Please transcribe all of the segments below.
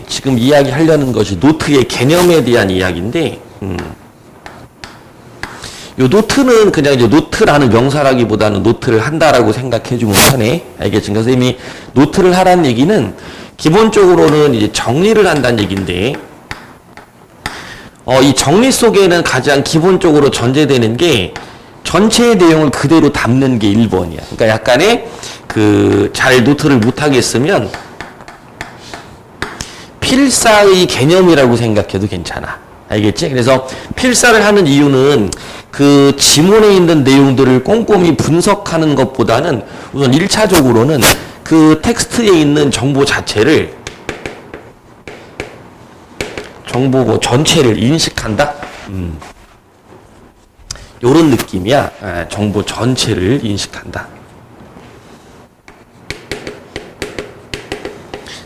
지금 이야기하려는 것이 노트의 개념에 대한 이야기인데, 요 노트는 그냥 이제 노트라는 명사라기보다는 노트를 한다라고 생각해주면 편해. 알겠지? 그래서 이미 노트를 하라는 얘기는 기본적으로는 이제 정리를 한다는 얘기인데, 이 정리 속에는 가장 기본적으로 전제되는 게 전체의 내용을 그대로 담는 게 1번이야. 그러니까 약간의 잘 노트를 못하겠으면 필사의 개념이라고 생각해도 괜찮아. 알겠지? 그래서 필사를 하는 이유는 그 지문에 있는 내용들을 꼼꼼히 분석하는 것보다는 우선 1차적으로는 그 텍스트에 있는 정보 자체를 정보 전체를 인식한다? 요런 느낌이야. 정보 전체를 인식한다.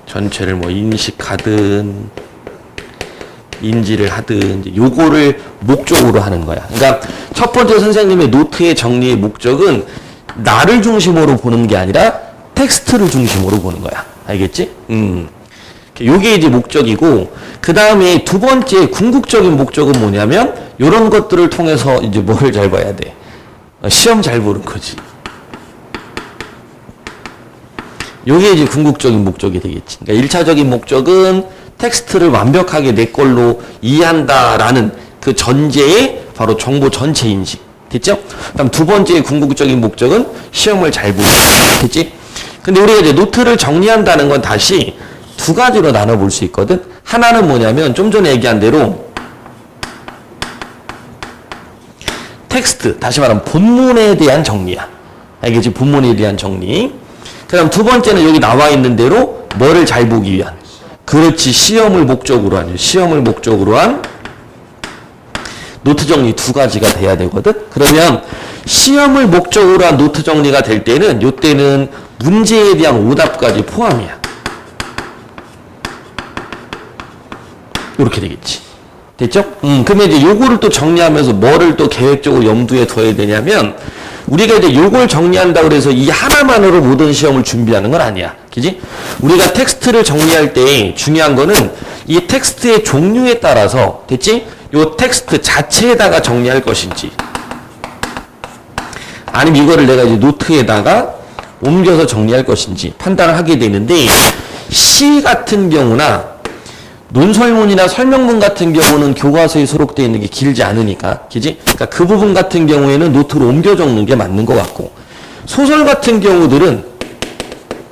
전체를 뭐 인식하든 인지를 하든 요거를 목적으로 하는 거야. 그러니까 첫 번째 선생님의 노트의 정리의 목적은 나를 중심으로 보는 게 아니라 텍스트를 중심으로 보는 거야. 알겠지? 요게 이제 목적이고, 그 다음에 두 번째 궁극적인 목적은 뭐냐면 요런 것들을 통해서 이제 뭘 잘 봐야 돼? 시험 잘 보는 거지. 요게 이제 궁극적인 목적이 되겠지. 그러니까 1차적인 목적은 텍스트를 완벽하게 내 걸로 이해한다라는 그 전제에 바로 정보 전체 인식. 됐죠? 그다음 두 번째 궁극적인 목적은 시험을 잘 보기. 됐지? 근데 우리가 이제 노트를 정리한다는 건 다시 두 가지로 나눠볼 수 있거든? 하나는 뭐냐면 좀 전에 얘기한 대로 텍스트, 다시 말하면 본문에 대한 정리야. 알겠지? 본문에 대한 정리. 그 다음 두 번째는 여기 나와 있는 대로 뭐를 잘 보기 위한. 그렇지. 시험을 목적으로 한 노트 정리 두 가지가 돼야 되거든? 그러면 시험을 목적으로 한 노트 정리가 될 때는 요때는 문제에 대한 오답까지 포함이야. 이렇게 되겠지. 됐죠? 그러면 이제 요거를 또 정리하면서 뭐를 또 계획적으로 염두에 둬야 되냐면, 우리가 이제 요걸 정리한다고 그래서 이 하나만으로 모든 시험을 준비하는 건 아니야. 그지? 우리가 텍스트를 정리할 때 중요한 거는 이 텍스트의 종류에 따라서, 됐지? 요 텍스트 자체에다가 정리할 것인지, 아니면 이거를 내가 이제 노트에다가 옮겨서 정리할 것인지 판단을 하게 되는데, 시 같은 경우나 논설문이나 설명문 같은 경우는 교과서에 수록되어 있는 게 길지 않으니까, 그지? 그러니까 그 부분 같은 경우에는 노트로 옮겨 적는 게 맞는 것 같고, 소설 같은 경우들은,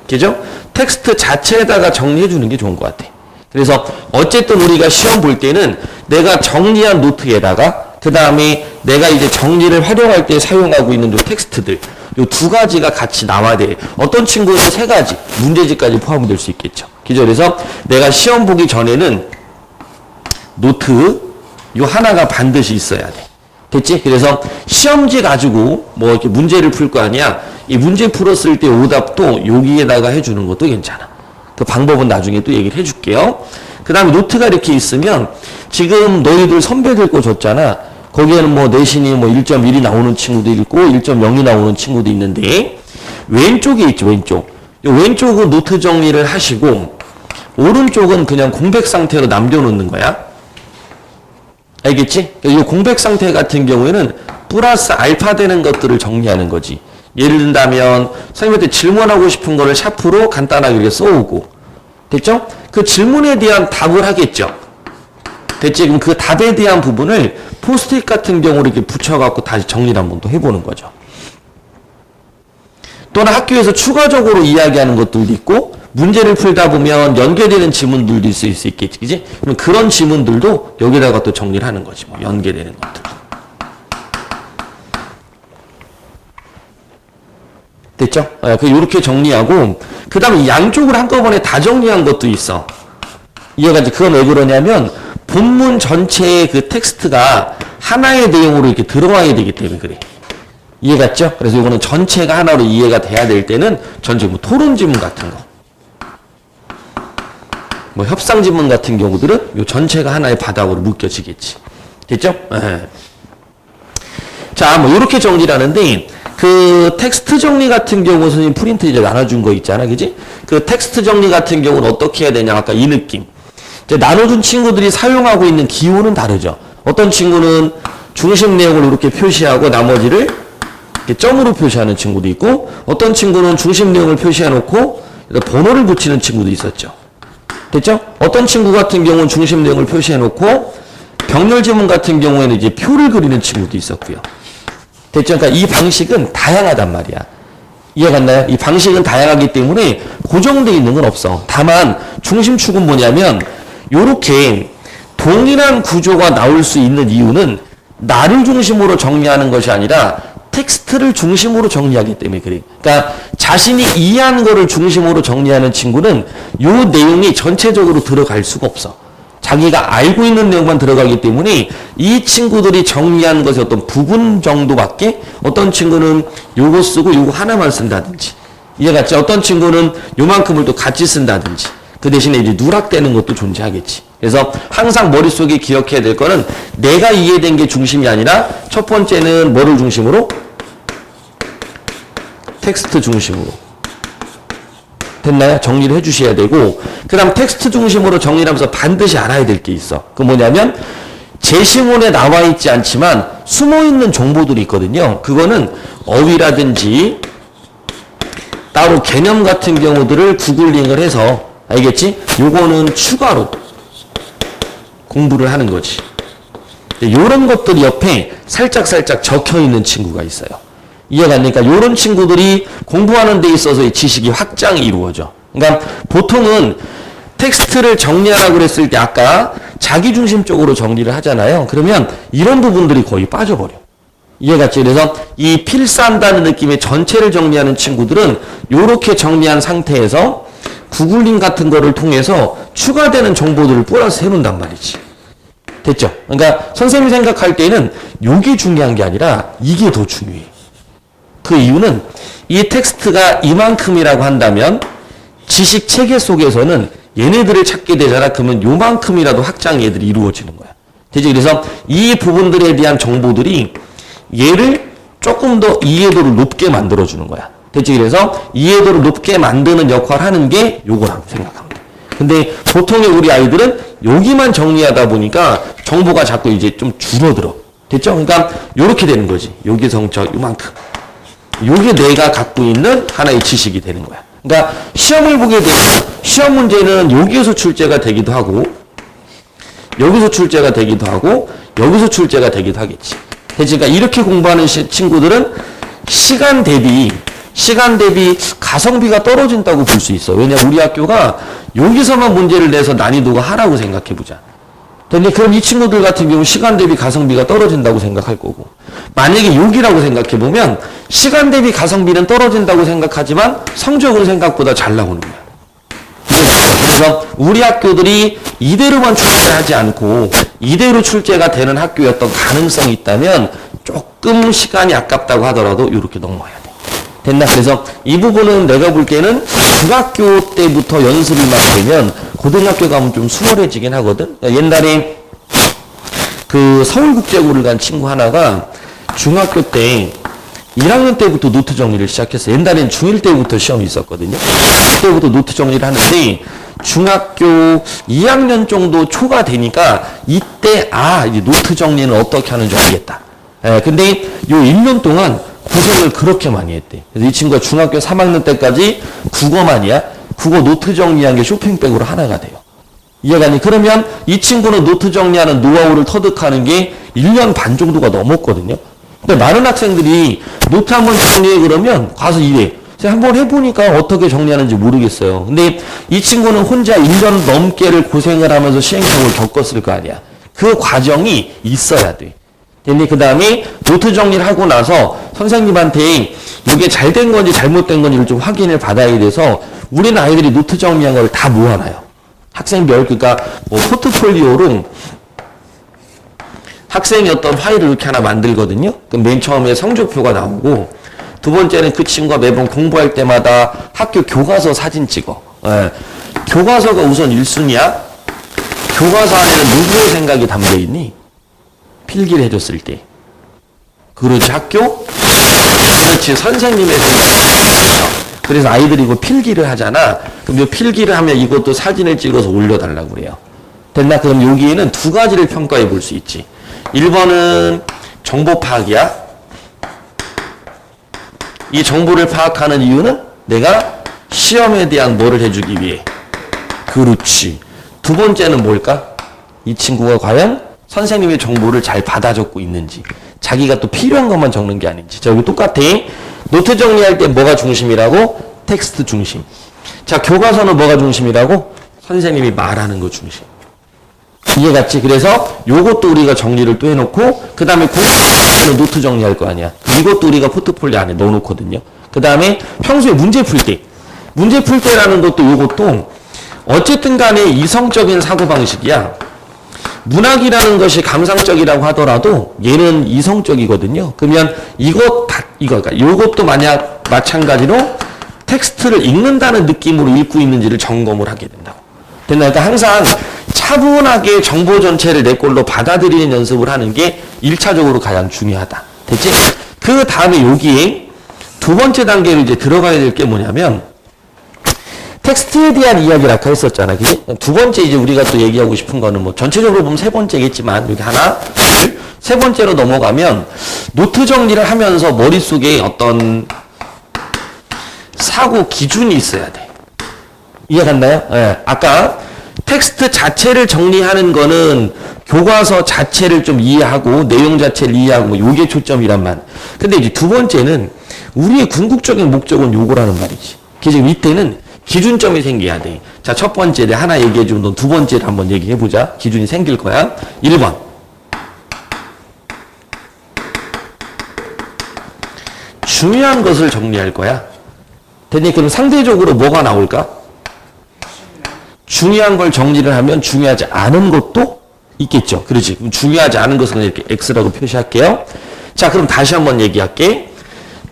그죠? 텍스트 자체에다가 정리해 주는 게 좋은 것 같아. 그래서 어쨌든 우리가 시험 볼 때는 내가 정리한 노트에다가, 그 다음에 내가 이제 정리를 활용할 때 사용하고 있는 요 텍스트들, 요 두 가지가 같이 나와야 돼. 어떤 친구는 세 가지, 문제지까지 포함될 수 있겠죠. 그죠? 그래서 내가 시험 보기 전에는 노트 요 하나가 반드시 있어야 돼. 됐지? 그래서 시험지 가지고 뭐 이렇게 문제를 풀 거 아니야. 이 문제 풀었을 때 오답도 여기에다가 해주는 것도 괜찮아. 그 방법은 나중에 또 얘기를 해줄게요. 그 다음에 노트가 이렇게 있으면 지금 너희들 선배들 거 줬잖아. 거기에는 뭐 내신이 뭐 1.1이 나오는 친구도 있고 1.0이 나오는 친구도 있는데, 왼쪽에 있죠, 왼쪽. 요 왼쪽은 노트 정리를 하시고 오른쪽은 그냥 공백 상태로 남겨놓는 거야. 알겠지? 이 공백 상태 같은 경우에는 플러스 알파 되는 것들을 정리하는 거지. 예를 든다면 선생님한테 질문하고 싶은 거를 샤프로 간단하게 이렇게 써오고, 됐죠? 그 질문에 대한 답을 하겠죠. 됐지? 그럼 그 답에 대한 부분을 포스트잇 같은 경우로 이렇게 붙여갖고 다시 정리를 한번 또 해보는 거죠. 또는 학교에서 추가적으로 이야기하는 것들도 있고, 문제를 풀다 보면 연계되는 지문들도 있을 수 있겠지, 그지? 그럼 그런 지문들도 여기다가 또 정리를 하는 거지, 뭐, 연계되는 것들. 됐죠? 요렇게 정리하고, 그 다음에 양쪽을 한꺼번에 다 정리한 것도 있어. 이해가 이제 그건 왜 그러냐면, 본문 전체의 그 텍스트가 하나의 내용으로 이렇게 들어와야 되기 때문에 그래. 이해갔죠? 그래서 이거는 전체가 하나로 이해가 돼야 될 때는 전체 뭐 토론 지문 같은 거, 뭐 협상 지문 같은 경우들은 요 전체가 하나의 바닥으로 묶여지겠지. 됐죠? 네. 자, 뭐 요렇게 정리를 하는데, 그 텍스트 정리 같은 경우 선생님 프린트 이제 나눠준 거 있잖아, 그지? 그 텍스트 정리 같은 경우는 어떻게 해야 되냐? 아까 이 느낌. 이제 나눠준 친구들이 사용하고 있는 기호는 다르죠. 어떤 친구는 중심 내용을 이렇게 표시하고 나머지를 이렇게 점으로 표시하는 친구도 있고, 어떤 친구는 중심 내용을 표시해놓고 번호를 붙이는 친구도 있었죠. 됐죠? 어떤 친구 같은 경우는 중심 내용을 표시해놓고 병렬 지문 같은 경우에는 이제 표를 그리는 친구도 있었고요. 됐죠? 그러니까 이 방식은 다양하단 말이야. 이해갔나요? 이 방식은 다양하기 때문에 고정되어 있는 건 없어. 다만 중심축은 뭐냐면 요렇게 동일한 구조가 나올 수 있는 이유는 나를 중심으로 정리하는 것이 아니라 텍스트를 중심으로 정리하기 때문에 그래. 그러니까 자신이 이해하는 거를 중심으로 정리하는 친구는 요 내용이 전체적으로 들어갈 수가 없어. 자기가 알고 있는 내용만 들어가기 때문에 이 친구들이 정리하는 것의 어떤 부분 정도밖에, 어떤 친구는 요거 쓰고 요거 하나만 쓴다든지, 이해갔지? 어떤 친구는 요만큼을 또 같이 쓴다든지, 그 대신에 이제 누락되는 것도 존재하겠지. 그래서 항상 머릿속에 기억해야 될 거는 내가 이해된 게 중심이 아니라 첫 번째는 뭐를 중심으로? 텍스트 중심으로. 됐나요? 정리를 해주셔야 되고, 그 다음 텍스트 중심으로 정리를 하면서 반드시 알아야 될 게 있어. 그 뭐냐면 제시문에 나와 있지 않지만 숨어있는 정보들이 있거든요. 그거는 어휘라든지 따로 개념 같은 경우들을 구글링을 해서, 알겠지? 요거는 추가로 공부를 하는 거지. 요런 것들이 옆에 살짝 적혀 있는 친구가 있어요. 이해가니까 요런 친구들이 공부하는 데 있어서의 지식이 확장이 이루어져. 그러니까 보통은 텍스트를 정리하라고 그랬을 때 아까 자기중심적으로 정리를 하잖아요. 그러면 이런 부분들이 거의 빠져버려. 이해갔지? 그래서 이 필사한다는 느낌의 전체를 정리하는 친구들은 요렇게 정리한 상태에서 구글링 같은 거를 통해서 추가되는 정보들을 플러스 해놓는단 말이지. 됐죠? 그러니까 선생님이 생각할 때는 요게 중요한 게 아니라 이게 더 중요해. 그 이유는 이 텍스트가 이만큼이라고 한다면 지식 체계 속에서는 얘네들을 찾게 되잖아. 그러면 요만큼이라도 확장이 얘들이 이루어지는 거야. 되지? 그래서 이 부분들에 대한 정보들이 얘를 조금 더 이해도를 높게 만들어주는 거야. 되지? 그래서 이해도를 높게 만드는 역할을 하는 게 요거라고 생각하면 돼. 근데 보통의 우리 아이들은 여기만 정리하다 보니까 정보가 자꾸 이제 좀 줄어들어. 됐죠? 그러니까 요렇게 되는 거지. 여기서 요만큼. 요게 내가 갖고 있는 하나의 지식이 되는 거야. 그러니까 시험을 보게 되면 시험 문제는 여기에서 출제가 되기도 하고, 여기서 출제가 되기도 하고, 여기서 출제가 되기도 하겠지. 그러니까 이렇게 공부하는 친구들은 시간 대비 가성비가 떨어진다고 볼 수 있어. 왜냐, 우리 학교가 여기서만 문제를 내서 난이도가 하라고 생각해보자. 근데 그럼 이 친구들 같은 경우 시간 대비 가성비가 떨어진다고 생각할 거고, 만약에 여기라고 생각해보면 시간 대비 가성비는 떨어진다고 생각하지만 성적은 생각보다 잘 나오는 거야. 그래서 우리 학교들이 이대로만 출제하지 않고 이대로 출제가 되는 학교였던 가능성이 있다면 조금 시간이 아깝다고 하더라도 이렇게 넘어야 돼. 됐나? 그래서 이 부분은 내가 볼 때는 중학교 때부터 연습이만 되면 고등학교 가면 좀 수월해지긴 하거든. 옛날에 그 서울국제고를 간 친구 하나가 중학교 때 1학년 때부터 노트 정리를 시작했어요. 옛날엔 중1 때부터 시험이 있었거든요. 그때부터 노트 정리를 하는데 중학교 2학년 정도 초가 되니까 이때 이제 노트 정리는 어떻게 하는지 알겠다. 근데 요 1년 동안 고생을 그렇게 많이 했대. 그래서 이 친구가 중학교 3학년 때까지 국어만이야. 국어 노트 정리한 게 쇼핑백으로 하나가 돼요. 이해가니? 그러면 이 친구는 노트 정리하는 노하우를 터득하는 게 1년 반 정도가 넘었거든요. 근데 많은 학생들이 노트 한번 정리해 그러면 가서 이래. 제가 한번 해보니까 어떻게 정리하는지 모르겠어요. 근데 이 친구는 혼자 1년 넘게를 고생을 하면서 시행착오를 겪었을 거 아니야. 그 과정이 있어야 돼. 근데 그 다음에 노트 정리를 하고 나서 선생님한테 이게 잘된 건지 잘못된 건지를 좀 확인을 받아야 돼서 우리는 아이들이 노트 정리한 걸 다 모아놔요. 학생별, 그러니까 뭐 포트폴리오로 학생이 어떤 파일을 이렇게 하나 만들거든요. 그럼 맨 처음에 성적표가 나오고, 두 번째는 그 친구가 매번 공부할 때마다 학교 교과서 사진 찍어. 교과서가 우선 1순위야. 교과서 안에는 누구의 생각이 담겨있니? 필기를 해줬을 때. 그렇지, 학교? 그렇지, 선생님의 생각. 그래서 아이들이 이거 필기를 하잖아. 그럼 이 필기를 하면 이것도 사진을 찍어서 올려달라고 그래요. 됐나? 그럼 여기에는 두 가지를 평가해 볼 수 있지. 1번은 정보 파악이야. 이 정보를 파악하는 이유는 내가 시험에 대한 뭐를 해주기 위해. 그렇지. 두 번째는 뭘까? 이 친구가 과연 선생님의 정보를 잘 받아 적고 있는지, 자기가 또 필요한 것만 적는 게 아닌지. 자, 여기 똑같아. 노트 정리할 때 뭐가 중심이라고? 텍스트 중심. 자, 교과서는 뭐가 중심이라고? 선생님이 말하는 거 중심. 이해갔지? 그래서 요것도 우리가 정리를 또 해놓고, 그 다음에 공부는 노트 정리할 거 아니야. 이것도 우리가 포트폴리오 안에 넣어놓거든요. 그 다음에 평소에 문제 풀 때. 문제 풀 때라는 것도 요것도 어쨌든 간에 이성적인 사고방식이야. 문학이라는 것이 감상적이라고 하더라도 얘는 이성적이거든요. 그러면 그러니까 요것도 만약 마찬가지로 텍스트를 읽는다는 느낌으로 읽고 있는지를 점검을 하게 된다고. 됐나? 그러니까 항상 차분하게 정보 전체를 내 걸로 받아들이는 연습을 하는 게 1차적으로 가장 중요하다. 됐지? 그 다음에 여기에 두 번째 단계로 이제 들어가야 될 게 뭐냐면, 텍스트에 대한 이야기를 아까 했었잖아. 그지? 두 번째 이제 우리가 또 얘기하고 싶은 거는 뭐 전체적으로 보면 세 번째겠지만, 여기 하나, 둘, 세 번째로 넘어가면 노트 정리를 하면서 머릿속에 어떤 사고 기준이 있어야 돼. 이해갔나요? 네. 아까 텍스트 자체를 정리하는 거는 교과서 자체를 좀 이해하고 내용 자체를 이해하고 뭐 요게 초점이란 말. 근데 이제 두 번째는 우리의 궁극적인 목적은 요거라는 말이지. 그래서 이때는 기준점이 생겨야 돼. 자, 첫 번째 하나 얘기해주면 넌 두 번째를 한번 얘기해보자. 기준이 생길 거야. 1번. 중요한 것을 정리할 거야. 됐니? 그럼 상대적으로 뭐가 나올까? 중요한 걸 정리를 하면 중요하지 않은 것도 있겠죠. 그렇지. 그럼 중요하지 않은 것은 이렇게 X라고 표시할게요. 자, 그럼 다시 한번 얘기할게.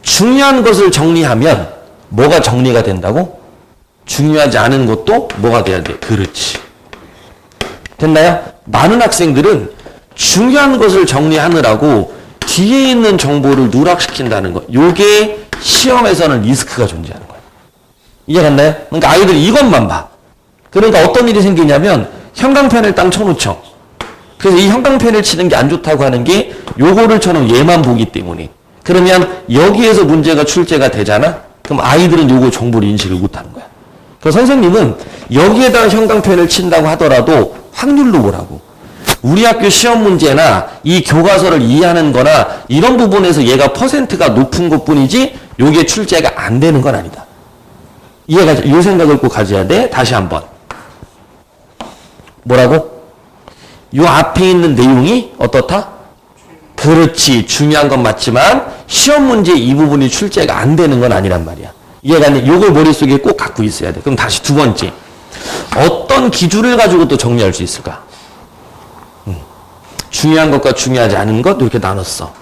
중요한 것을 정리하면 뭐가 정리가 된다고? 중요하지 않은 것도 뭐가 돼야 돼? 그렇지. 됐나요? 많은 학생들은 중요한 것을 정리하느라고 뒤에 있는 정보를 누락시킨다는 거. 요게 시험에서는 리스크가 존재하는 거예요. 이해갔나요? 그러니까 아이들이 이것만 봐. 그러니까 어떤 일이 생기냐면 형광펜을 딱 쳐놓죠. 그래서 이 형광펜을 치는 게 안 좋다고 하는 게 요거를 쳐놓은 얘만 보기 때문에. 그러면 여기에서 문제가 출제가 되잖아? 그럼 아이들은 요거 정보를 인식을 못하는 거야. 그래서 선생님은 여기에다가 형광펜을 친다고 하더라도 확률로 보라고. 우리 학교 시험 문제나 이 교과서를 이해하는 거나 이런 부분에서 얘가 퍼센트가 높은 것 뿐이지 요게 출제가 안 되는 건 아니다. 이해가, 이 생각을 꼭 가져야 돼. 다시 한번. 뭐라고? 요 앞에 있는 내용이 어떻다? 그렇지. 중요한 건 맞지만 시험 문제 이 부분이 출제가 안 되는 건 아니란 말이야. 이해가 안 돼? 요걸 머릿속에 꼭 갖고 있어야 돼. 그럼 다시 두 번째. 어떤 기준을 가지고 또 정리할 수 있을까? 중요한 것과 중요하지 않은 것 이렇게 나눴어.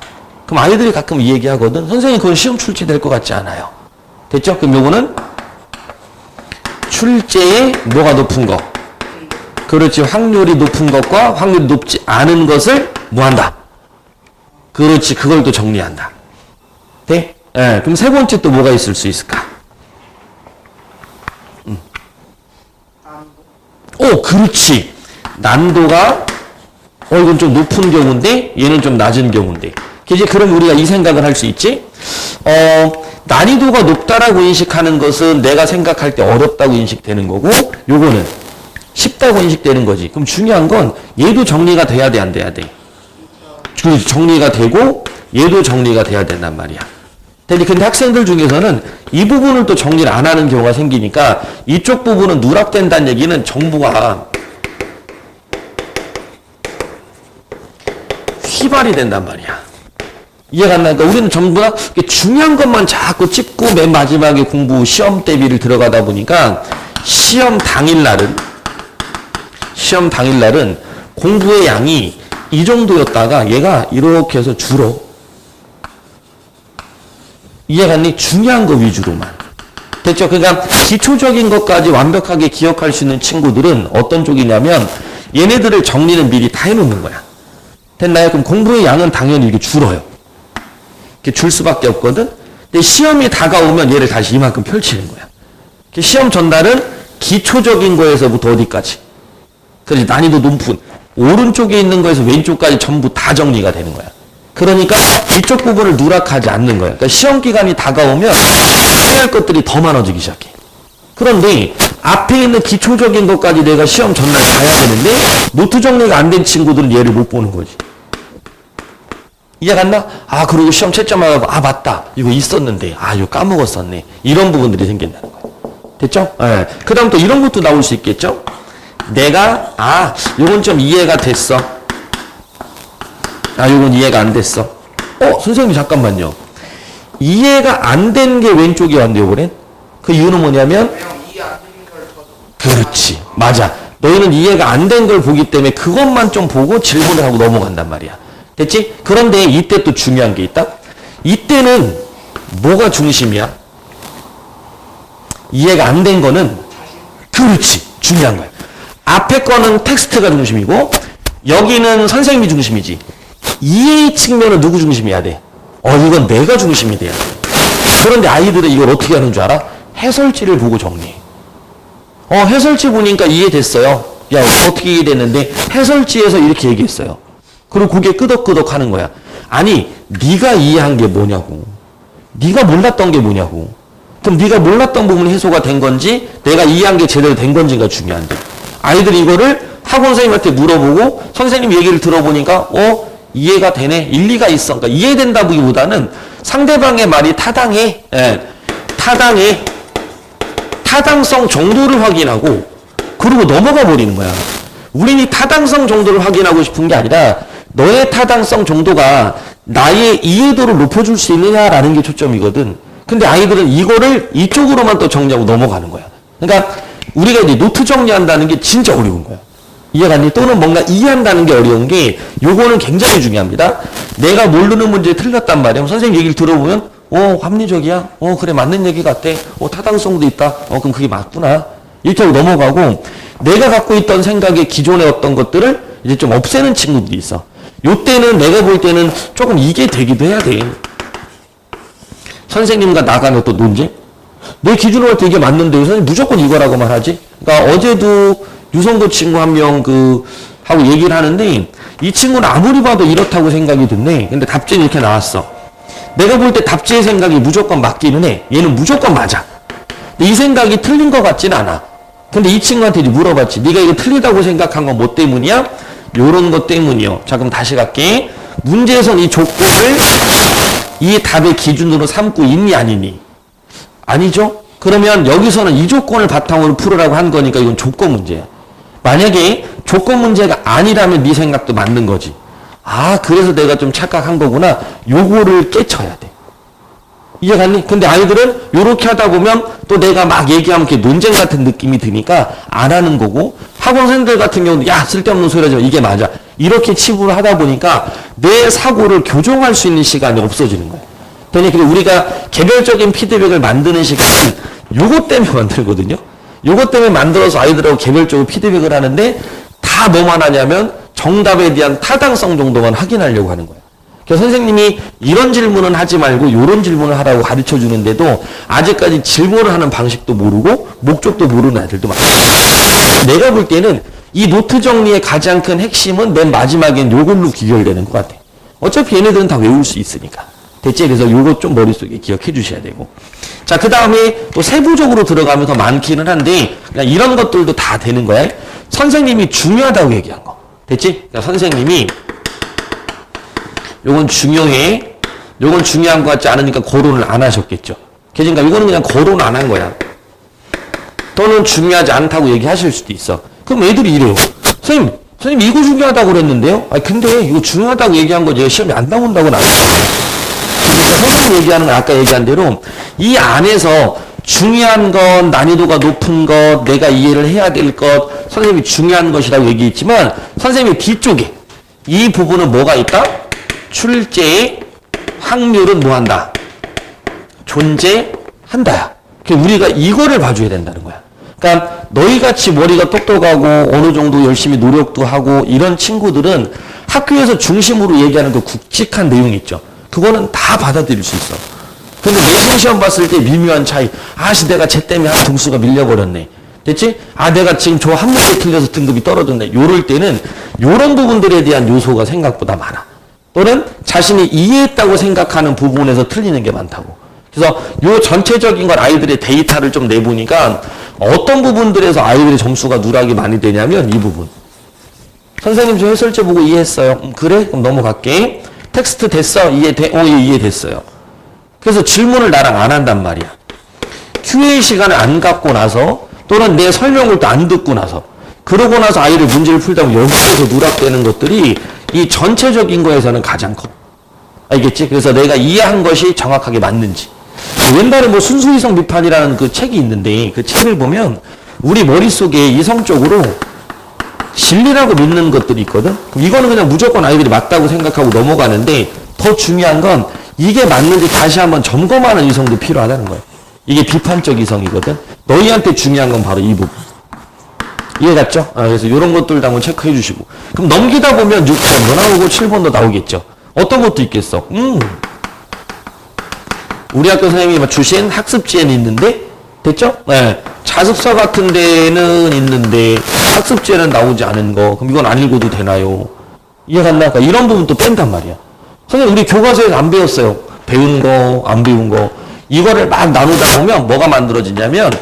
그럼 아이들이 가끔 이 얘기하거든. 선생님 그건 시험 출제될 것 같지 않아요. 됐죠? 그럼 요거는 출제에 뭐가 높은 거? 그렇지. 확률이 높은 것과 확률이 높지 않은 것을 뭐 한다? 그렇지. 그걸 또 정리한다. 네? 예. 그럼 세 번째 또 뭐가 있을 수 있을까? 오, 그렇지. 난도가 이건 좀 높은 경우인데 얘는 좀 낮은 경우인데. 이제 그럼 우리가 이 생각을 할 수 있지? 난이도가 높다라고 인식하는 것은 내가 생각할 때 어렵다고 인식되는 거고, 요거는 쉽다고 인식되는 거지. 그럼 중요한 건 얘도 정리가 돼야 돼, 안 돼야 돼? 정리가 되고 얘도 정리가 돼야 된단 말이야. 근데 학생들 중에서는 이 부분을 또 정리를 안 하는 경우가 생기니까 이쪽 부분은 누락된다는 얘기는 정보가 휘발이 된단 말이야. 이해가 안 나니까 우리는 전부 다 중요한 것만 자꾸 찝고 맨 마지막에 공부 시험 대비를 들어가다 보니까 시험 당일날은 공부의 양이 이 정도였다가 얘가 이렇게 해서 줄어. 이해갔니? 중요한 거 위주로만. 됐죠? 그러니까 기초적인 것까지 완벽하게 기억할 수 있는 친구들은 어떤 쪽이냐면 얘네들을 정리는 미리 다 해놓는 거야. 됐나요? 그럼 공부의 양은 당연히 이렇게 줄어요. 이렇게 줄 수밖에 없거든? 근데 시험이 다가오면 얘를 다시 이만큼 펼치는 거야. 시험 전날은 기초적인 거에서부터 어디까지? 그래서 난이도 높은 오른쪽에 있는 거에서 왼쪽까지 전부 다 정리가 되는 거야. 그러니까 이쪽 부분을 누락하지 않는 거야. 그러니까 시험 기간이 다가오면 해야 할 것들이 더 많아지기 시작해. 그런데 앞에 있는 기초적인 것까지 내가 시험 전날 봐야 되는데 노트 정리가 안 된 친구들은 얘를 못 보는 거지. 이해가 안 나? 아, 그리고 시험 채점하고 아, 맞다. 이거 있었는데 아, 이거 까먹었었네. 이런 부분들이 생긴다는 거야. 됐죠? 예. 그 다음 또 이런 것도 나올 수 있겠죠? 내가 요건 좀 이해가 됐어. 요건 이해가 안 됐어. 선생님 잠깐만요. 이해가 안 된 게 왼쪽에 왔네요, 그래? 그 이유는 뭐냐면 그렇지. 맞아. 너희는 이해가 안 된 걸 보기 때문에 그것만 좀 보고 질문을 하고 넘어간단 말이야. 됐지? 그런데 이때 또 중요한 게 있다. 이때는 뭐가 중심이야? 이해가 안 된 거는 그렇지. 중요한 거야. 앞에 거는 텍스트가 중심이고 여기는 선생님이 중심이지. 이해의 측면은 누구 중심이어야 돼? 이건 내가 중심이 돼야 돼. 그런데 아이들은 이걸 어떻게 하는 줄 알아? 해설지를 보고 정리해. 해설지 보니까 이해됐어요. 야, 어떻게 이해됐는데 해설지에서 이렇게 얘기했어요. 그리고 고개 끄덕끄덕 하는 거야. 아니, 네가 이해한 게 뭐냐고. 네가 몰랐던 게 뭐냐고. 그럼 네가 몰랐던 부분이 해소가 된 건지 내가 이해한 게 제대로 된 건지가 중요한데 아이들이 이거를 학원 선생님한테 물어보고 선생님 얘기를 들어보니까 이해가 되네. 일리가 있어. 그러니까 이해된다기보다는 상대방의 말이 타당해. 타당성 정도를 확인하고 그리고 넘어가 버리는 거야. 우리는 이 타당성 정도를 확인하고 싶은 게 아니라 너의 타당성 정도가 나의 이해도를 높여줄 수 있느냐라는 게 초점이거든. 근데 아이들은 이거를 이쪽으로만 또 정리하고 넘어가는 거야. 그러니까 우리가 이제 노트 정리한다는 게 진짜 어려운 거야. 이해가니? 또는 뭔가 이해한다는 게 어려운 게 요거는 굉장히 중요합니다. 내가 모르는 문제 틀렸단 말이야. 선생님 얘기를 들어보면 합리적이야. 그래 맞는 얘기 같아. 타당성도 있다. 그럼 그게 맞구나. 이렇게 하고 넘어가고 내가 갖고 있던 생각의 기존의 어떤 것들을 이제 좀 없애는 친구들이 있어. 요때는 내가 볼 때는 조금 이게 되기도 해야 돼. 선생님과 나간의 또 논쟁? 내 기준으로 할 때 이게 맞는데 선생님 무조건 이거라고만 하지? 그러니까 어제도 유성도 친구 한 명 하고 얘기를 하는데 이 친구는 아무리 봐도 이렇다고 생각이 드네. 근데 답지는 이렇게 나왔어. 내가 볼 때 답지의 생각이 무조건 맞기는 해. 얘는 무조건 맞아. 근데 이 생각이 틀린 것 같지는 않아. 근데 이 친구한테 이제 물어봤지. 네가 이거 틀리다고 생각한 건 뭐 때문이야? 요런 것 때문이요. 자, 그럼 다시 갈게. 문제에선 이 조건을 이 답의 기준으로 삼고 있니 아니니? 아니죠? 그러면 여기서는 이 조건을 바탕으로 풀으라고 한 거니까 이건 조건 문제야. 만약에 조건 문제가 아니라면 네 생각도 맞는 거지. 그래서 내가 좀 착각한 거구나. 요거를 깨쳐야 돼. 이해갔니? 근데 아이들은 요렇게 하다 보면 또 내가 막 얘기하면 이렇게 논쟁 같은 느낌이 드니까 안 하는 거고 학원 선생님들 같은 경우는 야 쓸데없는 소리 하지 마. 이게 맞아. 이렇게 치부를 하다 보니까 내 사고를 교정할 수 있는 시간이 없어지는 거야. 그러니까 우리가 개별적인 피드백을 만드는 시간은 요것 때문에 만들거든요. 요것 때문에 만들어서 아이들하고 개별적으로 피드백을 하는데 다 뭐만 하냐면 정답에 대한 타당성 정도만 확인하려고 하는 거야. 그래서 선생님이 이런 질문은 하지 말고 이런 질문을 하라고 가르쳐 주는데도 아직까지 질문을 하는 방식도 모르고 목적도 모르는 아이들도 많아요. 내가 볼 때는 이 노트 정리의 가장 큰 핵심은 맨 마지막엔 요걸로 귀결되는 것 같아. 어차피 얘네들은 다 외울 수 있으니까. 됐지? 그래서 요거 좀 머릿속에 기억해 주셔야 되고. 자, 그 다음에 또 세부적으로 들어가면 더 많기는 한데 그냥 이런 것들도 다 되는 거야. 선생님이 중요하다고 얘기한 거. 됐지? 그러니까 선생님이 요건 중요해. 요건 중요한 것 같지 않으니까 거론을 안 하셨겠죠. 그러니까 이거는 그냥 거론 안 한 거야. 또는 중요하지 않다고 얘기하실 수도 있어. 그럼 애들이 이래요. 선생님 이거 중요하다고 그랬는데요? 근데 이거 중요하다고 얘기한 거 제가 시험에 안 나온다고는 안 했어요. 그러니까 선생님 얘기하는 건 아까 얘기한 대로 이 안에서 중요한 것, 난이도가 높은 것, 내가 이해를 해야 될 것, 선생님이 중요한 것이라고 얘기했지만 선생님의 뒤쪽에 이 부분은 뭐가 있다? 출제의 확률은 뭐한다? 존재한다야. 우리가 이거를 봐줘야 된다는 거야. 그러니까 너희같이 머리가 똑똑하고 어느 정도 열심히 노력도 하고 이런 친구들은 학교에서 중심으로 얘기하는 그 굵직한 내용 있죠. 그거는 다 받아들일 수 있어. 근데 내신 시험 봤을 때 미묘한 차이. 내가 쟤 때문에 한 등수가 밀려버렸네. 됐지? 아, 내가 지금 저 한 문제 틀려서 등급이 떨어졌네. 요럴 때는 요런 부분들에 대한 요소가 생각보다 많아. 또는 자신이 이해했다고 생각하는 부분에서 틀리는 게 많다고. 그래서 요 전체적인 걸 아이들의 데이터를 좀 내보니까 어떤 부분들에서 아이들의 점수가 누락이 많이 되냐면 이 부분. 선생님 저 해설제 보고 이해했어요. 그래? 그럼 넘어갈게. 텍스트 됐어? 이해돼? 예, 이해됐어요. 그래서 질문을 나랑 안 한단 말이야. QA 시간을 안 갖고 나서 또는 내 설명을 또 안 듣고 나서 그러고 나서 아이를 문제를 풀다 보면 여기에서 누락되는 것들이 이 전체적인 거에서는 가장 커. 알겠지? 그래서 내가 이해한 것이 정확하게 맞는지. 옛날에 뭐 순수이성 비판이라는 그 책이 있는데 그 책을 보면 우리 머릿속에 이성적으로 진리라고 믿는 것들이 있거든? 그럼 이거는 그냥 무조건 아이들이 맞다고 생각하고 넘어가는데 더 중요한 건 이게 맞는지 다시 한번 점검하는 이성도 필요하다는 거예요. 이게 비판적 이성이거든? 너희한테 중요한 건 바로 이 부분. 이해갔죠? 그래서 이런 것들도 한번 체크해 주시고. 그럼 넘기다 보면 6번도 나오고 7번도 나오겠죠? 어떤 것도 있겠어? 우리 학교 선생님이 주신 학습지에는 있는데, 됐죠? 네. 자습서 같은 데는 있는데, 학습지에는 나오지 않은 거. 그럼 이건 안 읽어도 되나요? 이해갔나? 그러니까 이런 부분 또 뺀단 말이야. 선생님, 우리 교과서에서 안 배웠어요. 배운 거, 안 배운 거. 이거를 막 나누다 보면 뭐가 만들어지냐면,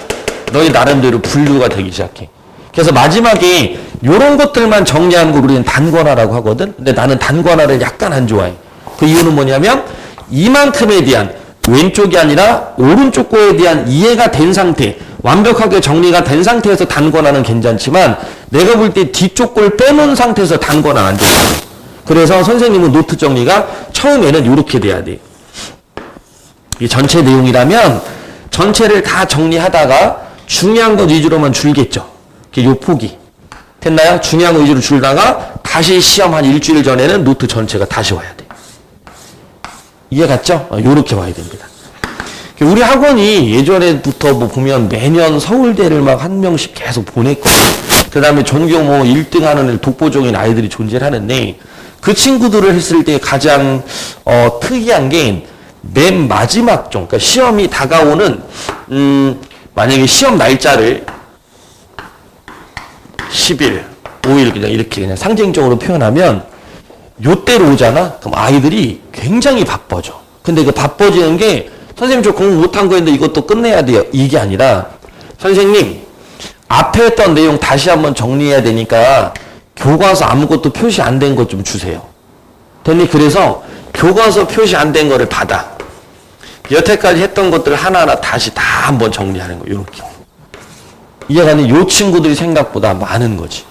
너희 나름대로 분류가 되기 시작해. 그래서 마지막에 이런 것들만 정리하는 걸 우리는 단권화라고 하거든. 근데 나는 단권화를 약간 안 좋아해. 그 이유는 뭐냐면 이만큼에 대한 왼쪽이 아니라 오른쪽 거에 대한 이해가 된 상태, 완벽하게 정리가 된 상태에서 단권화는 괜찮지만 내가 볼 때 뒤쪽 걸 빼놓은 상태에서 단권화는 안 좋아. 그래서 선생님은 노트 정리가 처음에는 이렇게 돼야 돼. 이 전체 내용이라면 전체를 다 정리하다가 중요한 것 위주로만 줄겠죠. 요 폭이 됐나요? 중요한 거 위주로 줄다가 다시 시험 한 일주일 전에는 노트 전체가 다시 와야 돼. 이해 갔죠? 요렇게 와야 됩니다. 우리 학원이 예전에부터 뭐 보면 매년 서울대를 막 한 명씩 계속 보냈고 그 다음에 전교 뭐 1등 하는 독보적인 아이들이 존재를 하는데 그 친구들을 했을 때 가장 특이한 게 맨 마지막 종, 그러니까 시험이 다가오는 만약에 시험 날짜를 10일, 5일 그냥 이렇게 그냥 상징적으로 표현하면 요때로 오잖아? 그럼 아이들이 굉장히 바빠져. 근데 그 바빠지는 게 선생님 저 공부 못한 거였는데 이것도 끝내야 돼요. 이게 아니라 선생님 앞에 했던 내용 다시 한번 정리해야 되니까 교과서 아무것도 표시 안 된 것 좀 주세요. 됐니? 그래서 교과서 표시 안 된 거를 받아. 여태까지 했던 것들 하나하나 다시 다 한번 정리하는 거 요렇게. 이해가는 요 친구들이 생각보다 많은 거지.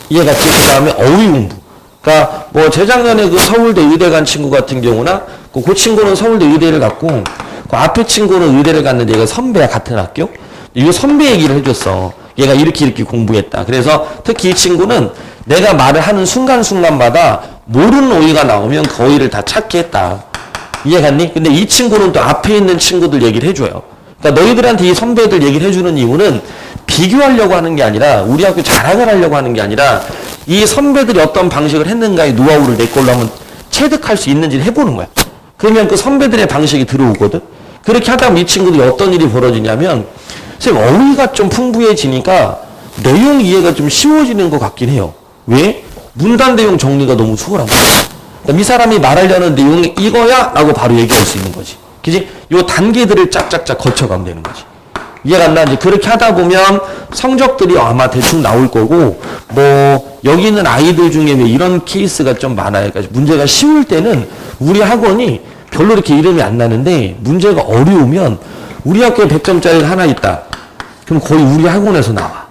이해갔지? 그 다음에 어휘 공부. 그러니까 뭐 재작년에 그 서울대 의대 간 친구 같은 경우나 그 친구는 서울대 의대를 갔고 그 앞에 친구는 의대를 갔는데 얘가 선배야 같은 학교. 이거 선배 얘기를 해줬어. 얘가 이렇게 공부했다. 그래서 특히 이 친구는 내가 말을 하는 순간순간마다 모르는 어휘가 나오면 그 어휘를 다 찾게 했다. 이해갔니? 근데 이 친구는 또 앞에 있는 친구들 얘기를 해줘요. 그러니까 너희들한테 이 선배들 얘기를 해주는 이유는 비교하려고 하는 게 아니라 우리 학교 자랑을 하려고 하는 게 아니라 이 선배들이 어떤 방식을 했는가의 노하우를 내 걸로 한번 체득할 수 있는지를 해보는 거야. 그러면 그 선배들의 방식이 들어오거든. 그렇게 하다 보면 이 친구들이 어떤 일이 벌어지냐면 선생님 어휘가 좀 풍부해지니까 내용 이해가 좀 쉬워지는 것 같긴 해요. 왜? 문단 내용 정리가 너무 수월한 거야. 그러니까 이 사람이 말하려는 내용이 이거야? 라고 바로 얘기할 수 있는 거지. 그지? 요 단계들을 짝짝짝 거쳐가면 되는 거지. 이해가 안 나지? 그렇게 하다 보면 성적들이 아마 대충 나올 거고, 뭐, 여기 있는 아이들 중에 왜 이런 케이스가 좀 많아요. 그러니까 문제가 쉬울 때는 우리 학원이 별로 이렇게 이름이 안 나는데, 문제가 어려우면 우리 학교에 100점짜리가 하나 있다. 그럼 거의 우리 학원에서 나와.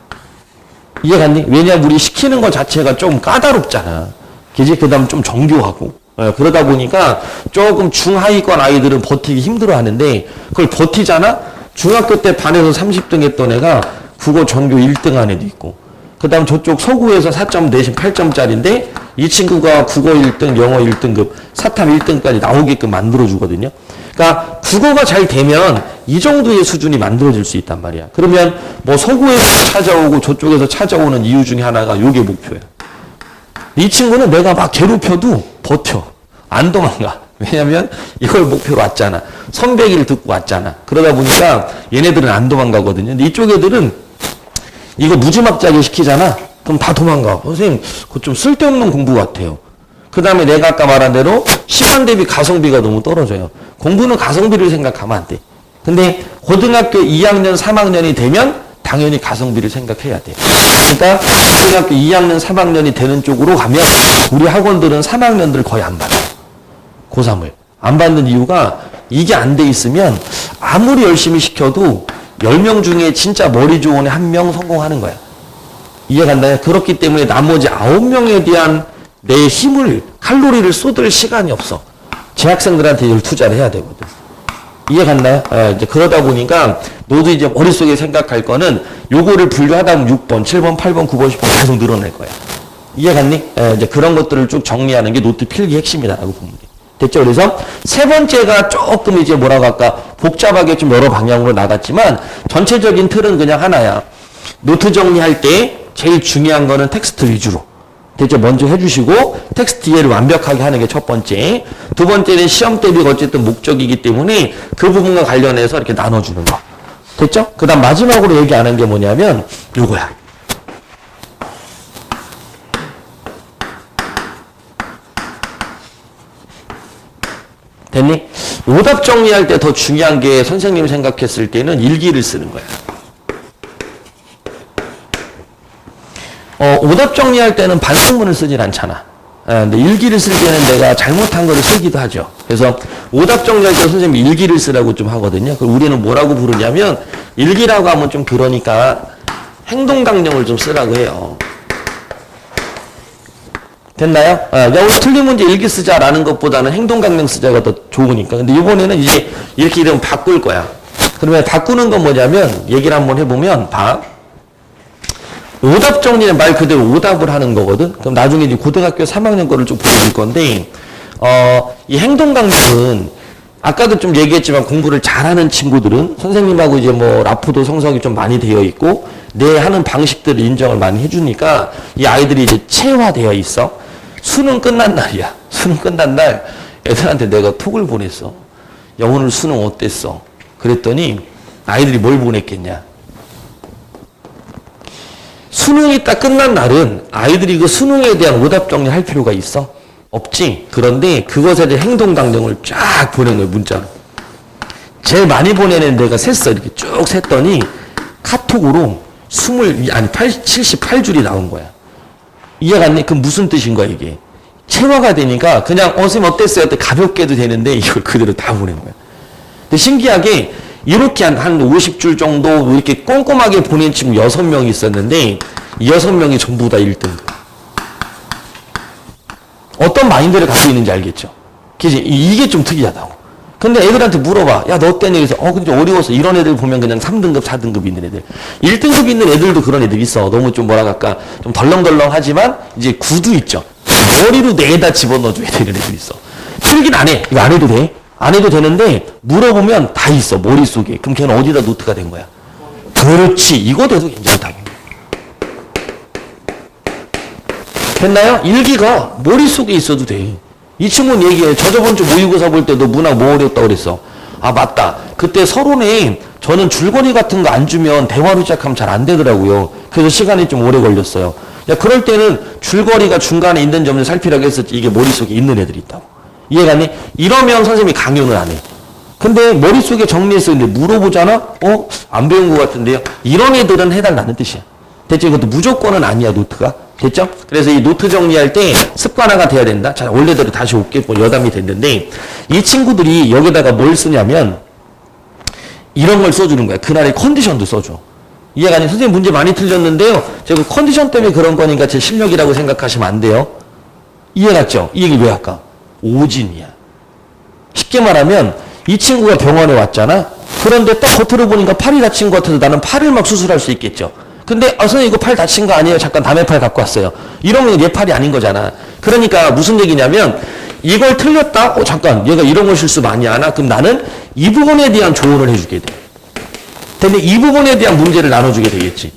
이해갔니? 왜냐면 우리 시키는 것 자체가 좀 까다롭잖아. 그지? 그 다음 좀 정교하고. 그러다 보니까 조금 중하위권 아이들은 버티기 힘들어 하는데, 그걸 버티잖아? 중학교 때 반에서 30등 했던 애가 국어 전교 1등 한 애도 있고, 그 다음 저쪽 서구에서 4점 내신 8점짜리인데, 이 친구가 국어 1등, 영어 1등급, 사탐 1등까지 나오게끔 만들어주거든요. 그러니까 국어가 잘 되면 이 정도의 수준이 만들어질 수 있단 말이야. 그러면 뭐 서구에서 찾아오고 저쪽에서 찾아오는 이유 중에 하나가 요게 목표야. 이 친구는 내가 막 괴롭혀도 버텨. 안 도망가. 왜냐면 이걸 목표로 왔잖아. 선배 얘기를 듣고 왔잖아. 그러다 보니까 얘네들은 안 도망가거든요. 근데 이쪽 애들은 이거 무지막지하게 시키잖아? 그럼 다 도망가. 선생님, 그거 좀 쓸데없는 공부 같아요. 그 다음에 내가 아까 말한 대로 시간 대비 가성비가 너무 떨어져요. 공부는 가성비를 생각하면 안 돼. 근데 고등학교 2학년, 3학년이 되면 당연히 가성비를 생각해야 돼. 그러니까 고등학교 2학년, 3학년이 되는 쪽으로 가면 우리 학원들은 3학년들 거의 안 받아요. 고3을. 안 받는 이유가 이게 안 돼 있으면 아무리 열심히 시켜도 10명 중에 진짜 머리 좋은 애 1명 성공하는 거야. 이해간다요? 그렇기 때문에 나머지 9명에 대한 내 힘을, 칼로리를 쏟을 시간이 없어. 재학생들한테 이걸 투자를 해야 되거든. 이해갔나요? 이제 그러다 보니까 너도 이제 머릿속에 생각할 거는 요거를 분류하다 보면 6번, 7번, 8번, 9번, 10번 계속 늘어날 거야. 이해갔니? 이제 그런 것들을 쭉 정리하는 게 노트 필기 핵심이다라고 보면 돼. 됐죠? 그래서 세 번째가 조금 이제 뭐라고 할까? 복잡하게 좀 여러 방향으로 나갔지만 전체적인 틀은 그냥 하나야. 노트 정리할 때 제일 중요한 거는 텍스트 위주로. 됐죠? 먼저 해주시고 텍스트 이해를 완벽하게 하는 게 첫 번째. 두 번째는 시험 대비가 어쨌든 목적이기 때문에 그 부분과 관련해서 이렇게 나눠주는 거. 됐죠? 그 다음 마지막으로 얘기 안 한 게 뭐냐면 요거야. 됐니? 오답 정리할 때 더 중요한 게 선생님이 생각했을 때는 일기를 쓰는 거야. 오답 정리할 때는 반성문을 쓰질 않잖아. 근데 일기를 쓸 때는 내가 잘못한 거를 쓰기도 하죠. 그래서 오답 정리할 때 선생님이 일기를 쓰라고 좀 하거든요. 그럼 우리는 뭐라고 부르냐면 일기라고 하면 좀 그러니까 행동 강령을 좀 쓰라고 해요. 됐나요? 야, 우리 틀린 문제 일기 쓰자라는 것보다는 행동 강령 쓰자가 더 좋으니까. 근데 이번에는 이제 이렇게 이러면 바꿀 거야. 그러면 바꾸는 건 뭐냐면 얘기를 한번 해보면 봐. 오답 정리는 말 그대로 오답을 하는 거거든. 그럼 나중에 이제 고등학교 3학년 거를 좀 보여줄 건데, 이 행동 강령은 아까도 좀 얘기했지만 공부를 잘하는 친구들은 선생님하고 이제 뭐 라포도 성적이 좀 많이 되어 있고 내 하는 방식들을 인정을 많이 해주니까 이 아이들이 이제 체화되어 있어. 수능 끝난 날이야. 수능 끝난 날 애들한테 내가 톡을 보냈어. 야, 오늘 수능 어땠어? 그랬더니 아이들이 뭘 보냈겠냐? 수능이 딱 끝난 날은 아이들이 그 수능에 대한 오답 정리할 필요가 있어? 없지. 그런데 그것에 대한 행동 강령을 쫙 보낸 거예요, 문자로. 제일 많이 보내는 데가 셌어. 이렇게 쭉 셌더니 카톡으로 78줄이 나온 거야. 이해갔니? 그럼 무슨 뜻인 거야, 이게? 체화가 되니까 그냥 선생님 어땠어요? 때 가볍게 해도 되는데 이걸 그대로 다 보낸 거야. 근데 신기하게 이렇게 한 50줄 정도 이렇게 꼼꼼하게 보낸 친구 6명이 있었는데 이 6명이 전부 다 1등. 어떤 마인드를 갖고 있는지 알겠죠? 그치? 이게 좀 특이하다고. 근데 애들한테 물어봐. 야, 너 어땠니? 그래서 근데 어려워서 이런 애들 보면 그냥 3등급, 4등급 있는 애들. 1등급 있는 애들도 그런 애들 있어. 너무 좀 뭐라 할까? 좀 덜렁덜렁하지만 이제 구두 있죠? 머리로 내다 집어넣어줘야 되는 애들 있어. 필기는 안 해. 이거 안 해도 돼. 안 해도 되는데 물어보면 다 있어. 머릿속에. 그럼 걔는 어디다 노트가 된 거야? 그렇지. 이거 돼도 괜찮다고. 됐나요? 일기가 머릿속에 있어도 돼. 이 친구는 얘기해. 저번 주 모의고사 볼 때 너 문학 뭐 어렵다고 그랬어? 아, 맞다. 그때 서론에 저는 줄거리 같은 거 안 주면 대화로 시작하면 잘 안 되더라고요. 그래서 시간이 좀 오래 걸렸어요. 야, 그럴 때는 줄거리가 중간에 있는 점을 살피라고 했었지. 이게 머릿속에 있는 애들이 있다고. 이해가니? 이러면 선생님이 강연을 안 해. 근데 머릿속에 정리해서 근데 물어보잖아? 안 배운 것 같은데요? 이런 애들은 해달라는 뜻이야. 됐죠? 이것도 무조건은 아니야, 노트가. 됐죠? 그래서 이 노트 정리할 때 습관화가 돼야 된다. 자, 원래대로 다시 올게 여담이 됐는데 이 친구들이 여기다가 뭘 쓰냐면 이런 걸 써주는 거야. 그날의 컨디션도 써줘. 이해가 아니 선생님 문제 많이 틀렸는데요. 제가 컨디션 때문에 그런 거니까 제 실력이라고 생각하시면 안 돼요. 이해갔죠? 이 얘기 왜 할까? 오진이야. 쉽게 말하면 이 친구가 병원에 왔잖아. 그런데 딱 겉으로 보니까 팔이 다친 것 같아서 나는 팔을 막 수술할 수 있겠죠. 근데 선생님 이거 팔 다친 거 아니에요? 잠깐 남의 팔 갖고 왔어요. 이러면 얘 팔이 아닌 거잖아. 그러니까 무슨 얘기냐면 이걸 틀렸다? 잠깐 얘가 이런 걸 실수 많이 하나? 그럼 나는 이 부분에 대한 조언을 해주게 돼. 근데 이 부분에 대한 문제를 나눠주게 되겠지.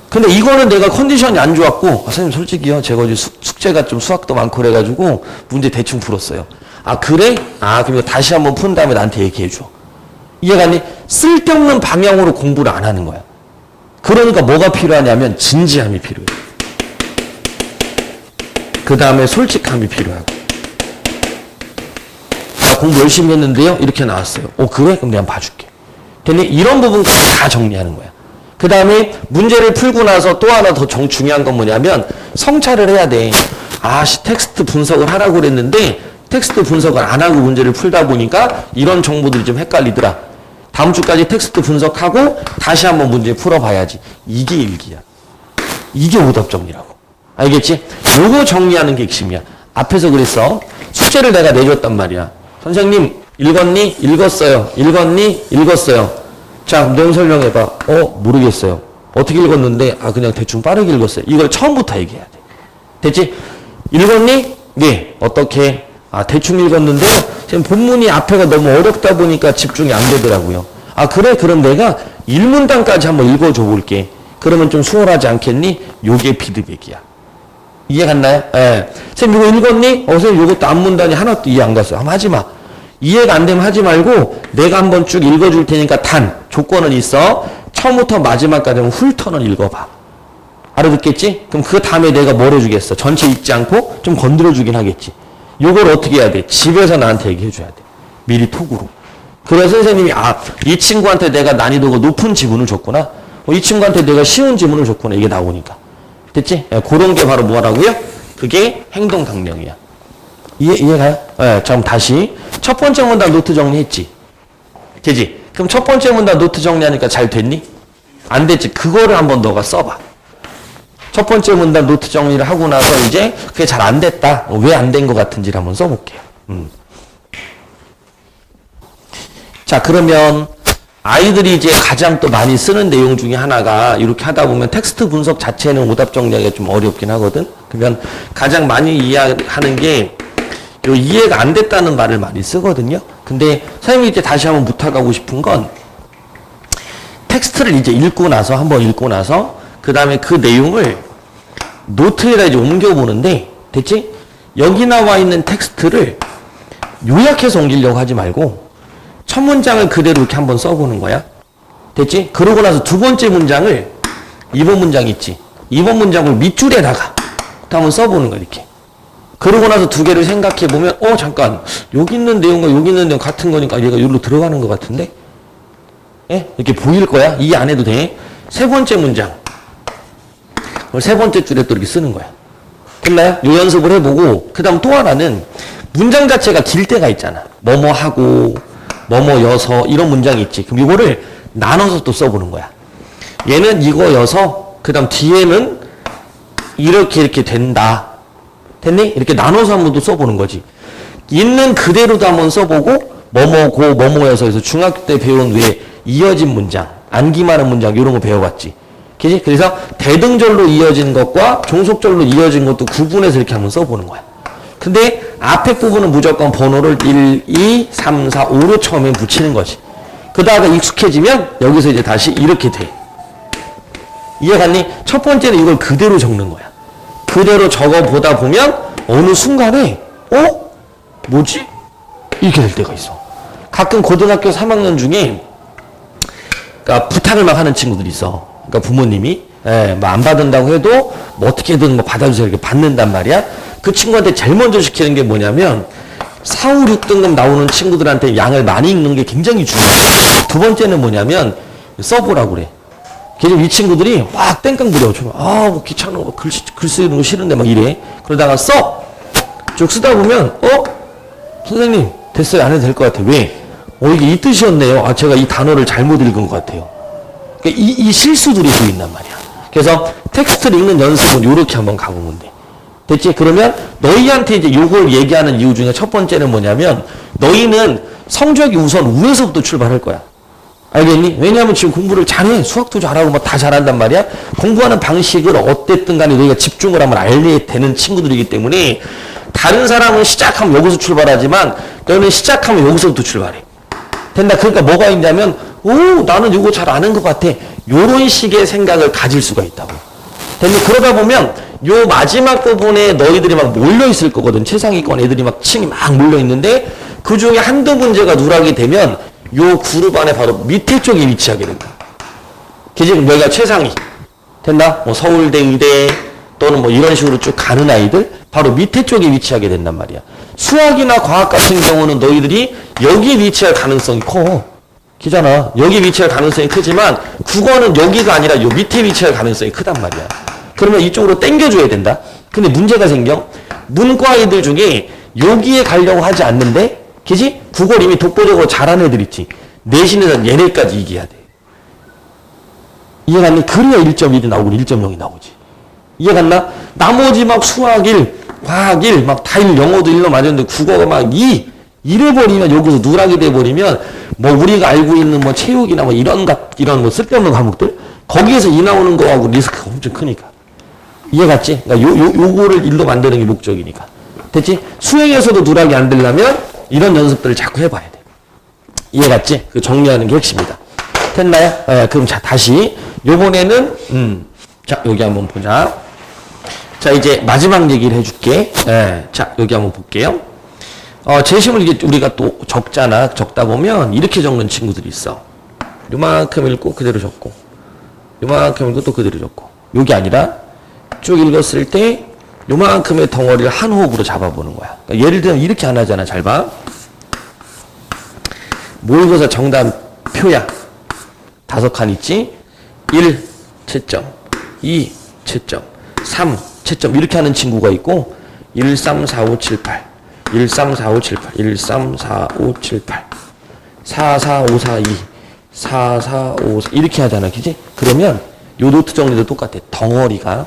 근데 이거는 내가 컨디션이 안 좋았고 선생님 솔직히요 제가 어제 숙제가 좀 수학도 많고 그래가지고 문제 대충 풀었어요. 아 그래? 아 그럼 이거 다시 한번 푼 다음에 나한테 얘기해줘. 이해가니? 쓸데없는 방향으로 공부를 안 하는 거야. 그러니까 뭐가 필요하냐면 진지함이 필요해. 그 다음에 솔직함이 필요하고. 나 공부 열심히 했는데요. 이렇게 나왔어요. 그래? 그럼 내가 봐줄게. 됐니? 이런 부분까지 다 정리하는 거야. 그 다음에 문제를 풀고 나서 또 하나 더 중요한 건 뭐냐면 성찰을 해야 돼. 텍스트 분석을 하라고 그랬는데 텍스트 분석을 안 하고 문제를 풀다 보니까 이런 정보들이 좀 헷갈리더라. 다음 주까지 텍스트 분석하고 다시 한번 문제 풀어봐야지. 이게 일기야. 이게 오답 정리라고. 알겠지? 요거 정리하는 게 핵심이야. 앞에서 그랬어. 숙제를 내가 내줬단 말이야. 선생님 읽었니? 읽었어요. 읽었니? 읽었어요. 자, 내용 설명해봐. 모르겠어요. 어떻게 읽었는데? 그냥 대충 빠르게 읽었어요. 이걸 처음부터 얘기해야 돼. 됐지? 읽었니? 네. 어떻게? 대충 읽었는데요. 지금 본문이 앞에가 너무 어렵다 보니까 집중이 안 되더라고요. 그래? 그럼 내가 1문단까지 한번 읽어줘 볼게. 그러면 좀 수월하지 않겠니? 요게 피드백이야. 이해 갔나요? 예. 선생님 이거 읽었니? 선생님 요것도 앞문단이 하나도 이해 안 갔어요. 한번 하지 마. 이해가 안 되면 하지 말고 내가 한번 쭉 읽어줄 테니까 조건은 있어. 처음부터 마지막까지 훑어는 읽어봐. 알아듣겠지? 그럼 그 다음에 내가 뭘 해주겠어? 전체 읽지 않고 좀 건드려주긴 하겠지. 요걸 어떻게 해야 돼? 집에서 나한테 얘기해줘야 돼. 미리 톡으로. 그래서 선생님이 이 친구한테 내가 난이도가 높은 지문을 줬구나. 이 친구한테 내가 쉬운 지문을 줬구나. 이게 나오니까. 됐지? 그런 게 바로 뭐라고요? 그게 행동 강령이야. 이해가요? 자, 그럼 다시. 첫 번째 문단 노트 정리했지? 되지? 그럼 첫 번째 문단 노트 정리하니까 잘 됐니? 안 됐지? 그거를 한번 너가 써봐. 첫 번째 문단 노트 정리를 하고 나서 이제 그게 잘 안 됐다. 왜 안 된 것 같은지를 한번 써볼게요. 자, 그러면 아이들이 이제 가장 또 많이 쓰는 내용 중에 하나가 이렇게 하다 보면 텍스트 분석 자체는 오답 정리하기가 좀 어렵긴 하거든. 그러면 가장 많이 이해하는 게 이해가 안 됐다는 말을 많이 쓰거든요. 근데 선생님이 이제 다시 한번 부탁하고 싶은 건 텍스트를 이제 한번 읽고 나서 그 다음에 그 내용을 노트에다 이제 옮겨보는데, 됐지? 여기 나와 있는 텍스트를 요약해서 옮기려고 하지 말고 첫 문장을 그대로 이렇게 한번 써보는 거야. 됐지? 그러고 나서 두 번째 문장을 2번 문장 있지? 2번 문장을 밑줄에다가 한번 써보는 거야, 이렇게. 그러고 나서 두 개를 생각해보면 잠깐 여기 있는 내용과 여기 있는 내용 같은 거니까 얘가 여기로 들어가는 것 같은데? 예? 이렇게 보일 거야. 이해 안 해도 돼. 세 번째 문장. 세 번째 줄에 또 이렇게 쓰는 거야. 됐나요? 요 연습을 해보고 그 다음 또 하나는 문장 자체가 길 때가 있잖아. 뭐뭐 하고 뭐뭐여서 이런 문장이 있지. 그럼 이거를 나눠서 또 써보는 거야. 얘는 이거여서 그 다음 뒤에는 이렇게 된다. 됐니? 이렇게 나눠서 한번 또 써보는 거지. 있는 그대로도 한번 써보고 뭐뭐고 뭐뭐여서 해서 중학교 때 배운 왜 이어진 문장, 안기많은 문장 이런 거 배워봤지. 그치? 그래서 대등절로 이어진 것과 종속절로 이어진 것도 구분해서 이렇게 한번 써보는 거야. 근데 앞에 부분은 무조건 번호를 1, 2, 3, 4, 5로 처음에 붙이는 거지. 그러다가 익숙해지면 여기서 이제 다시 이렇게 돼. 이해갔니? 첫 번째는 이걸 그대로 적는 거야. 그대로 적어보다 보면 어느 순간에 뭐지? 이렇게 될 때가 있어. 가끔 고등학교 3학년 중에 그러니까 부탁을 막 하는 친구들이 있어. 그러니까 부모님이 뭐 안 받는다고 해도 뭐 어떻게든 뭐 받아주세요 이렇게 받는단 말이야. 그 친구한테 제일 먼저 시키는 게 뭐냐면 4, 5, 6등급 나오는 친구들한테 양을 많이 읽는 게 굉장히 중요해. 두 번째는 뭐냐면 써보라고 그래. 걔는 이 친구들이 막 땡깡 부려. 뭐 귀찮아. 글 쓰는 거 싫은데 막 이래. 그러다가 쭉 쓰다 보면 선생님 됐어요. 안 해도 될 것 같아. 왜? 이게 이 뜻이었네요. 제가 이 단어를 잘못 읽은 것 같아요. 그러니까 이 실수들이 보인단 말이야. 그래서 텍스트를 읽는 연습은 이렇게 한번 가보면 돼. 됐지? 그러면 너희한테 이제 요걸 얘기하는 이유 중에 첫 번째는 뭐냐면 너희는 성적이 우선 위에서부터 출발할 거야. 알겠니? 왜냐하면 지금 공부를 잘해. 수학도 잘하고 뭐 다 잘한단 말이야. 공부하는 방식을 어땠든 간에 너희가 집중을 하면 알게 되는 친구들이기 때문에 다른 사람은 시작하면 여기서 출발하지만 너희는 시작하면 여기서부터 출발해. 된다. 그러니까 뭐가 있냐면 나는 이거 잘 아는 것 같아. 요런 식의 생각을 가질 수가 있다고. 됐니? 그러다 보면 요 마지막 부분에 너희들이 막 몰려있을 거거든. 최상위권 애들이 막 층이 막 몰려있는데 그 중에 한두 문제가 누락이 되면 요 그룹 안에 바로 밑에 쪽에 위치하게 된다. 지금 여기가 최상위. 됐나? 뭐 서울대, 의대 또는 뭐 이런 식으로 쭉 가는 아이들 바로 밑에 쪽에 위치하게 된단 말이야. 수학이나 과학 같은 경우는 너희들이 여기에 위치할 가능성이 커. 기잖아. 여기 위치할 가능성이 크지만 국어는 여기가 아니라 요 밑에 위치할 가능성이 크단 말이야. 그러면 이쪽으로 당겨줘야 된다. 근데 문제가 생겨. 문과 아이들 중에 여기에 가려고 하지 않는데, 그지? 국어를 이미 독보적으로 잘하는 애들 있지. 내신에는 얘네까지 이겨야 돼. 이해갔니? 그래야 1.1이 나오고 1.0이 나오지. 이해갔나? 나머지 막 수학 1, 과학 1, 막 다 1, 영어도 1로 맞았는데 국어가 막 2, 이래버리면 여기서 누락이 돼버리면 뭐 우리가 알고 있는 뭐 체육이나 뭐 이런 뭐 쓸데없는 과목들 거기에서 2 나오는 거하고 리스크가 엄청 크니까. 이해갔지? 그러니까 요거를 1로 만드는 게 목적이니까. 됐지? 수행에서도 누락이 안 되려면 이런 연습들을 자꾸 해봐야 돼. 이해갔지? 그 정리하는 게 핵심이다. 됐나요? 그럼 자, 다시. 요번에는, 자, 여기 한번 보자. 자, 이제 마지막 얘기를 해줄게. 자, 여기 한번 볼게요. 재심을 이게 우리가 또 적잖아. 적다 보면 이렇게 적는 친구들이 있어. 요만큼 읽고 그대로 적고, 요만큼 읽고 또 그대로 적고. 요게 아니라 쭉 읽었을 때 요만큼의 덩어리를 한 호흡으로 잡아보는 거야. 그러니까 예를 들면 이렇게 안 하잖아. 잘 봐. 모의고사 정답 표야. 5칸 있지? 1, 채점. 2, 채점. 3, 채점. 이렇게 하는 친구가 있고, 1, 3, 4, 5, 7, 8. 1, 3, 4, 5, 7, 8. 1, 3, 4, 5, 7, 8. 4, 4, 5, 4, 2. 4, 4, 5, 4. 이렇게 하잖아. 그지? 그러면 요 노트 정리도 똑같아. 덩어리가.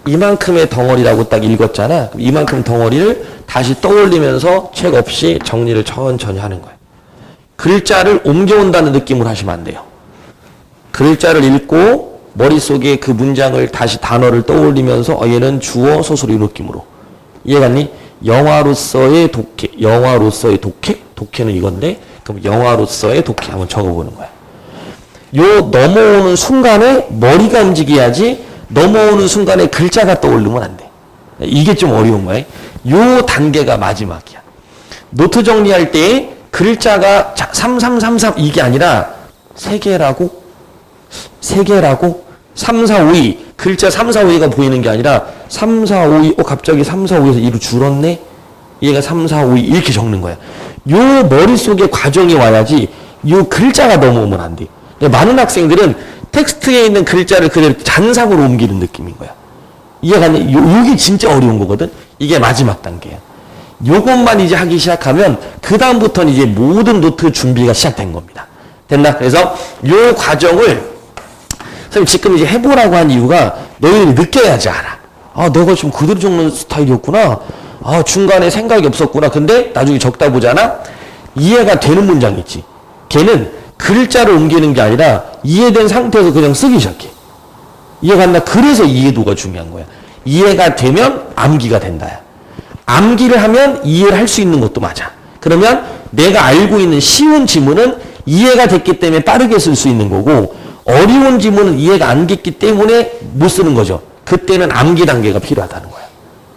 이만큼의 덩어리라고 딱 읽었잖아. 그럼 이만큼 덩어리를 다시 떠올리면서 책 없이 정리를 천천히 하는 거야. 글자를 옮겨온다는 느낌으로 하시면 안 돼요. 글자를 읽고 머릿속에 그 문장을 다시 단어를 떠올리면서 얘는 주어, 소설 이 느낌으로. 이해갔니? 영화로서의 독해. 영화로서의 독해? 독해는 이건데 그럼 영화로서의 독해 한번 적어보는 거야. 요 넘어오는 순간에 머리가 움직여야지 넘어오는 순간에 글자가 떠오르면 안 돼. 이게 좀 어려운 거야. 요 단계가 마지막이야. 노트 정리할 때 글자가 3333 이게 아니라 3개라고 3, 4, 5, 2 글자 3, 4, 5, 2가 보이는 게 아니라 3, 4, 5, 2 갑자기 3, 4, 5에서 2로 줄었네. 얘가 3, 4, 5, 2 이렇게 적는 거야. 요 머릿속에 과정이 와야지 요 글자가 넘어오면 안 돼. 많은 학생들은 텍스트에 있는 글자를 그대로 잔상으로 옮기는 느낌인 거야. 이해가니? 요게 진짜 어려운 거거든. 이게 마지막 단계야. 요것만 이제 하기 시작하면 그 다음부터는 이제 모든 노트 준비가 시작된 겁니다. 됐나? 그래서 요 과정을 선생님 지금 이제 해보라고 한 이유가 너희들이 느껴야지 알아. 아, 내가 지금 그대로 적는 스타일이었구나. 아, 중간에 생각이 없었구나. 근데 나중에 적다 보잖아. 이해가 되는 문장이 있지. 걔는 글자를 옮기는 게 아니라 이해된 상태에서 그냥 쓰기 시작해. 이해가 안 나? 그래서 이해도가 중요한 거야. 이해가 되면 암기가 된다야. 암기를 하면 이해를 할 수 있는 것도 맞아. 그러면 내가 알고 있는 쉬운 지문은 이해가 됐기 때문에 빠르게 쓸 수 있는 거고 어려운 지문은 이해가 안 됐기 때문에 못 쓰는 거죠. 그때는 암기 단계가 필요하다는 거야.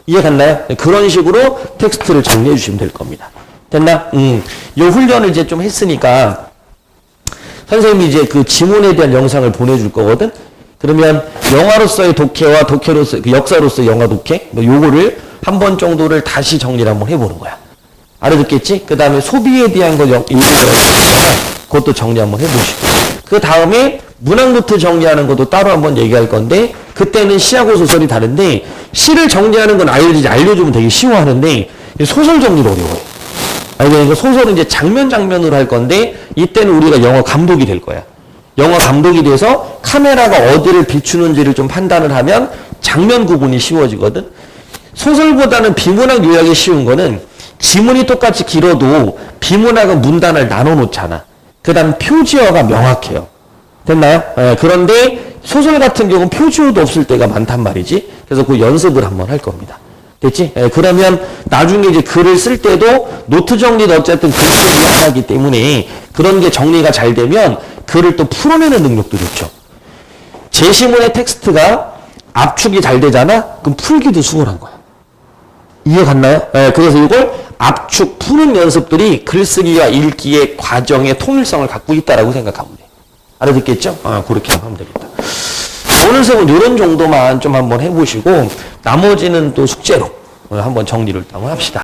이해 갔나요? 그런 식으로 텍스트를 정리해 주시면 될 겁니다. 됐나? 요 훈련을 이제 좀 했으니까 선생님이 이제 그 지문에 대한 영상을 보내줄 거거든? 그러면 영화로서의 독해와 독해로서, 그 역사로서의 영화 독해, 뭐 요거를 한 번 정도를 다시 정리를 한번 해보는 거야. 알아듣겠지? 그 다음에 소비에 대한 거 그것도 정리 한번 해보시고. 그 다음에 문학노트 정리하는 것도 따로 한번 얘기할 건데, 그때는 시하고 소설이 다른데, 시를 정리하는 건 알려주면 되게 쉬워하는데, 소설 정리를 어려워해. 그러니까 소설은 이제 장면으로 할 건데, 이때는 우리가 영화 감독이 될 거야. 영화 감독이 돼서 카메라가 어디를 비추는지를 좀 판단을 하면 장면 구분이 쉬워지거든. 소설보다는 비문학 요약이 쉬운 거는 지문이 똑같이 길어도 비문학은 문단을 나눠 놓잖아. 그 다음 표지어가 명확해요. 됐나요? 그런데 소설 같은 경우는 표지어도 없을 때가 많단 말이지. 그래서 그 연습을 한번 할 겁니다. 됐지? 그러면 나중에 이제 글을 쓸 때도 노트 정리도 어쨌든 글쓰기 하나이기 때문에 그런 게 정리가 잘 되면 글을 또 풀어내는 능력도 좋죠. 제시문의 텍스트가 압축이 잘 되잖아? 그럼 풀기도 수월한 거야. 이해 갔나요? 그래서 이걸 압축, 푸는 연습들이 글쓰기와 읽기의 과정의 통일성을 갖고 있다라고 생각하면 돼. 알아듣겠죠? 그렇게 하면 되겠다. 오늘 수업은 이런 정도만 좀 한번 해보시고 나머지는 또 숙제로 한번 정리를 한번 합시다.